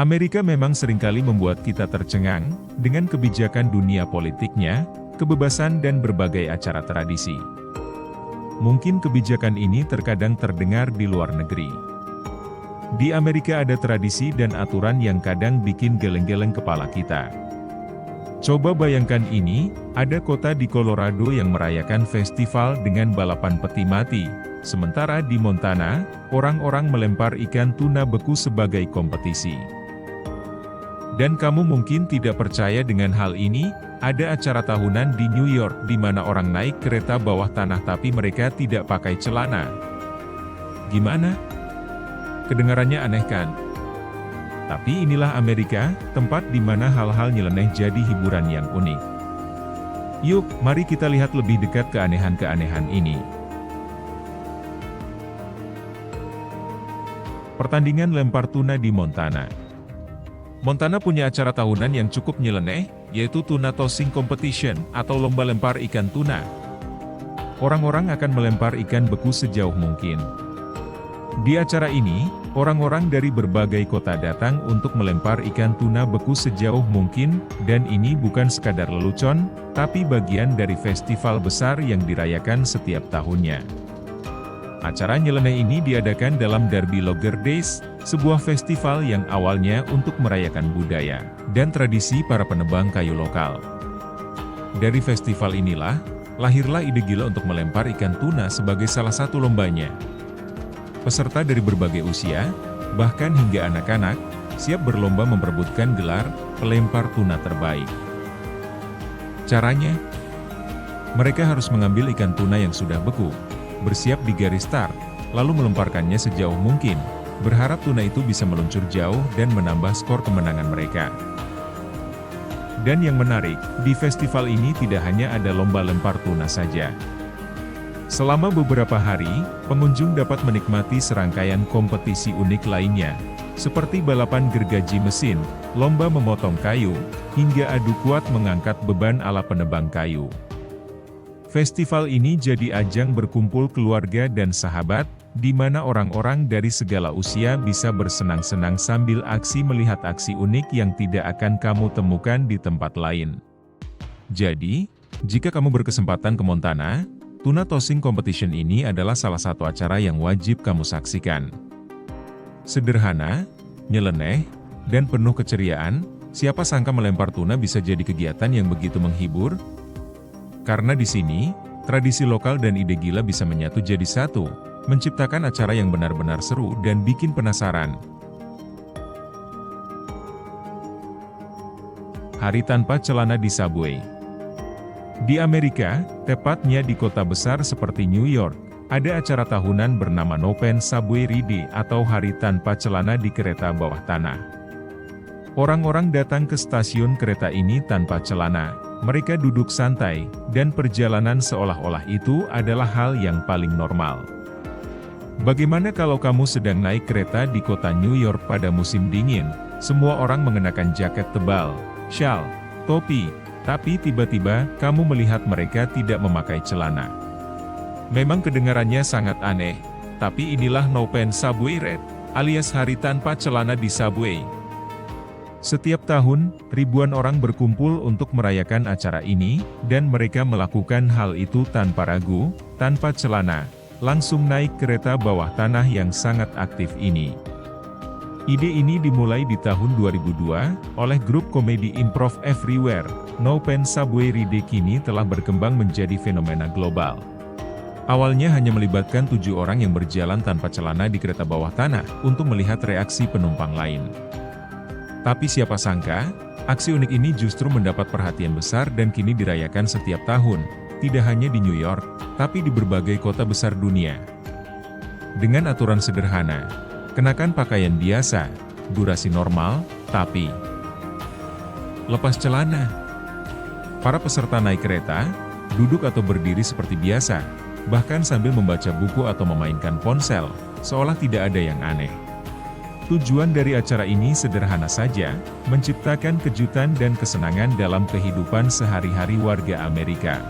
Amerika memang seringkali membuat kita tercengang dengan kebijakan dunia politiknya, kebebasan dan berbagai acara tradisi. Mungkin kebijakan ini terkadang terdengar di luar negeri. Di Amerika ada tradisi dan aturan yang kadang bikin geleng-geleng kepala kita. Coba bayangkan ini, ada kota di Colorado yang merayakan festival dengan balapan peti mati, sementara di Montana, orang-orang melempar ikan tuna beku sebagai kompetisi. Dan kamu mungkin tidak percaya dengan hal ini, ada acara tahunan di New York di mana orang naik kereta bawah tanah tapi mereka tidak pakai celana. Gimana? Kedengarannya aneh kan? Tapi inilah Amerika, tempat di mana hal-hal nyeleneh jadi hiburan yang unik. Yuk, mari kita lihat lebih dekat keanehan-keanehan ini. Pertandingan lempar tuna di Montana. Montana punya acara tahunan yang cukup nyeleneh, yaitu Tuna Tossing Competition, atau lomba lempar ikan tuna. Orang-orang akan melempar ikan beku sejauh mungkin. Di acara ini, orang-orang dari berbagai kota datang untuk melempar ikan tuna beku sejauh mungkin, dan ini bukan sekadar lelucon, tapi bagian dari festival besar yang dirayakan setiap tahunnya. Acara nyeleneh ini diadakan dalam Darby Logger Days, sebuah festival yang awalnya untuk merayakan budaya dan tradisi para penebang kayu lokal. Dari festival inilah, lahirlah ide gila untuk melempar ikan tuna sebagai salah satu lombanya. Peserta dari berbagai usia, bahkan hingga anak-anak, siap berlomba memperebutkan gelar pelempar tuna terbaik. Caranya, mereka harus mengambil ikan tuna yang sudah beku, bersiap di garis start, lalu melemparkannya sejauh mungkin, berharap tuna itu bisa meluncur jauh dan menambah skor kemenangan mereka. Dan yang menarik, di festival ini tidak hanya ada lomba lempar tuna saja. Selama beberapa hari, pengunjung dapat menikmati serangkaian kompetisi unik lainnya, seperti balapan gergaji mesin, lomba memotong kayu, hingga adu kuat mengangkat beban ala penebang kayu. Festival ini jadi ajang berkumpul keluarga dan sahabat, di mana orang-orang dari segala usia bisa bersenang-senang sambil aksi melihat aksi unik yang tidak akan kamu temukan di tempat lain. Jadi, jika kamu berkesempatan ke Montana, Tuna Tossing Competition ini adalah salah satu acara yang wajib kamu saksikan. Sederhana, nyeleneh, dan penuh keceriaan, siapa sangka melempar tuna bisa jadi kegiatan yang begitu menghibur? Karena di sini, tradisi lokal dan ide gila bisa menyatu jadi satu, menciptakan acara yang benar-benar seru dan bikin penasaran. Hari tanpa celana di subway. Di Amerika, tepatnya di kota besar seperti New York, ada acara tahunan bernama No Pants Subway Ride atau Hari Tanpa Celana di Kereta Bawah Tanah. Orang-orang datang ke stasiun kereta ini tanpa celana, mereka duduk santai, dan perjalanan seolah-olah itu adalah hal yang paling normal. Bagaimana kalau kamu sedang naik kereta di kota New York pada musim dingin, semua orang mengenakan jaket tebal, syal, topi, tapi tiba-tiba kamu melihat mereka tidak memakai celana. Memang kedengarannya sangat aneh, tapi inilah No Pants Subway Ride, alias hari tanpa celana di subway. Setiap tahun, ribuan orang berkumpul untuk merayakan acara ini, dan mereka melakukan hal itu tanpa ragu, tanpa celana, langsung naik kereta bawah tanah yang sangat aktif ini. Ide ini dimulai di tahun 2002, oleh grup komedi improv Everywhere. No Pants Subway Ride kini telah berkembang menjadi fenomena global. Awalnya hanya melibatkan 7 orang yang berjalan tanpa celana di kereta bawah tanah, untuk melihat reaksi penumpang lain. Tapi siapa sangka, aksi unik ini justru mendapat perhatian besar dan kini dirayakan setiap tahun, tidak hanya di New York, tapi di berbagai kota besar dunia. Dengan aturan sederhana, kenakan pakaian biasa, durasi normal, tapi lepas celana. Para peserta naik kereta, duduk atau berdiri seperti biasa, bahkan sambil membaca buku atau memainkan ponsel, seolah tidak ada yang aneh. Tujuan dari acara ini sederhana saja, menciptakan kejutan dan kesenangan dalam kehidupan sehari-hari warga Amerika.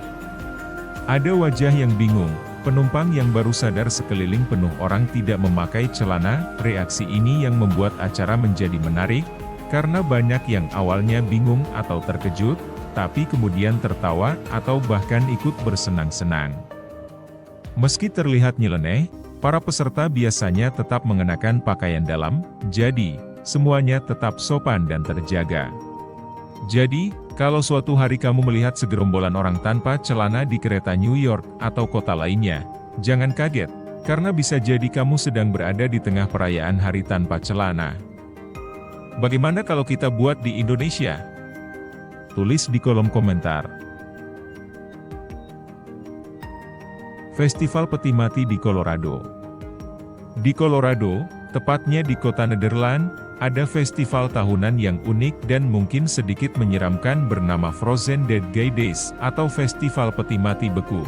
Ada wajah yang bingung, penumpang yang baru sadar sekeliling penuh orang tidak memakai celana. Reaksi ini yang membuat acara menjadi menarik, karena banyak yang awalnya bingung atau terkejut, tapi kemudian tertawa atau bahkan ikut bersenang-senang. Meski terlihat nyeleneh, para peserta biasanya tetap mengenakan pakaian dalam, jadi semuanya tetap sopan dan terjaga. Jadi, kalau suatu hari kamu melihat segerombolan orang tanpa celana di kereta New York atau kota lainnya, jangan kaget, karena bisa jadi kamu sedang berada di tengah perayaan Hari Tanpa Celana. Bagaimana kalau kita buat di Indonesia? Tulis di kolom komentar. Festival Peti Mati di Colorado. Di Colorado, tepatnya di kota Nederland, ada festival tahunan yang unik dan mungkin sedikit menyeramkan bernama Frozen Dead Guy Days atau Festival Peti Mati Beku.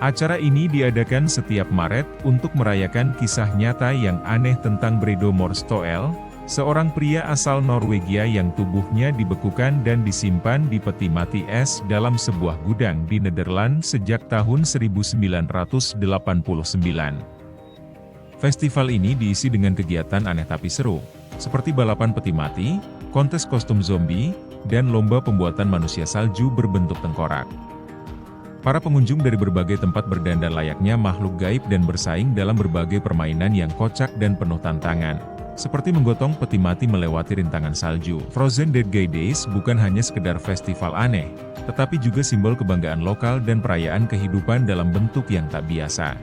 Acara ini diadakan setiap Maret untuk merayakan kisah nyata yang aneh tentang Bredo Morstoel, seorang pria asal Norwegia yang tubuhnya dibekukan dan disimpan di peti mati es dalam sebuah gudang di Nederland sejak tahun 1989. Festival ini diisi dengan kegiatan aneh tapi seru, seperti balapan peti mati, kontes kostum zombie, dan lomba pembuatan manusia salju berbentuk tengkorak. Para pengunjung dari berbagai tempat berdandan layaknya makhluk gaib dan bersaing dalam berbagai permainan yang kocak dan penuh tantangan, seperti menggotong peti mati melewati rintangan salju. Frozen Dead Guy Days bukan hanya sekedar festival aneh, tetapi juga simbol kebanggaan lokal dan perayaan kehidupan dalam bentuk yang tak biasa.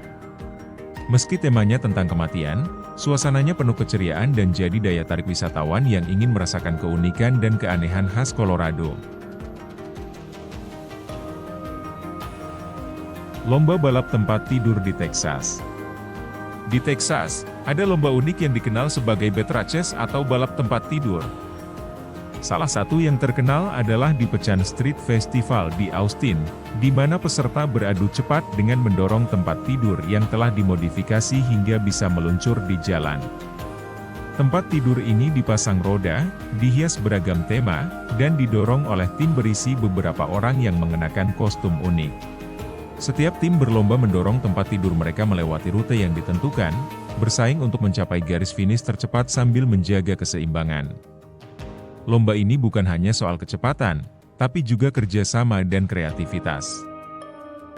Meski temanya tentang kematian, suasananya penuh keceriaan dan jadi daya tarik wisatawan yang ingin merasakan keunikan dan keanehan khas Colorado. Lomba balap tempat tidur di Texas. Di Texas, ada lomba unik yang dikenal sebagai bed races atau balap tempat tidur. Salah satu yang terkenal adalah di Pecan Street Festival di Austin, di mana peserta beradu cepat dengan mendorong tempat tidur yang telah dimodifikasi hingga bisa meluncur di jalan. Tempat tidur ini dipasang roda, dihias beragam tema, dan didorong oleh tim berisi beberapa orang yang mengenakan kostum unik. Setiap tim berlomba mendorong tempat tidur mereka melewati rute yang ditentukan, bersaing untuk mencapai garis finish tercepat sambil menjaga keseimbangan. Lomba ini bukan hanya soal kecepatan, tapi juga kerjasama dan kreativitas.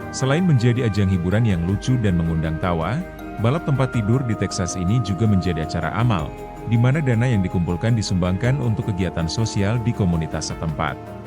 Selain menjadi ajang hiburan yang lucu dan mengundang tawa, balap tempat tidur di Texas ini juga menjadi acara amal, di mana dana yang dikumpulkan disumbangkan untuk kegiatan sosial di komunitas setempat.